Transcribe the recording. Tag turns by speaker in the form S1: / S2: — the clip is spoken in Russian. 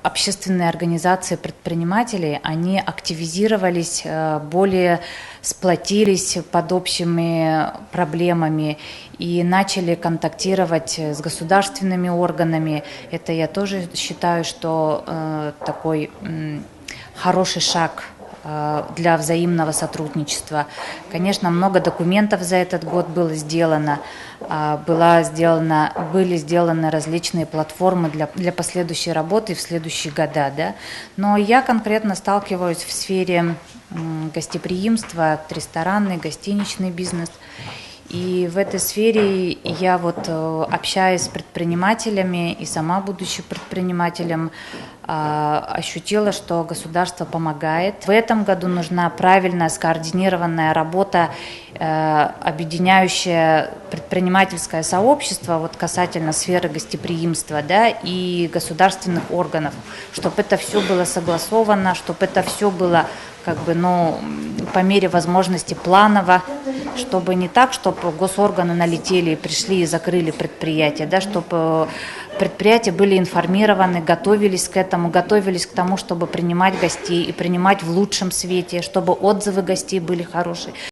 S1: общественные организации предпринимателей, они активизировались, более сплотились под общими проблемами и начали контактировать с государственными органами. Это я тоже считаю, что такой хороший шаг для взаимного сотрудничества. Конечно, много документов за этот год было сделано, были сделаны различные платформы для последующей работы в следующие года. Да? Но я конкретно сталкиваюсь в сфере гостеприимства, ресторанный, гостиничный бизнес. И в этой сфере я общаясь с предпринимателями и сама, будучи предпринимателем, ощутила, что государство помогает. В этом году нужна правильная, скоординированная работа, объединяющая предпринимательское сообщество касательно сферы гостеприимства, да, и государственных органов, чтобы это все было согласовано, чтобы это все было по мере возможности планово, чтобы не так, чтобы госорганы налетели, пришли и закрыли предприятие, да, чтобы предприятия были информированы, готовились к этому, готовились к тому, чтобы принимать гостей и принимать в лучшем свете, чтобы отзывы гостей были хорошие.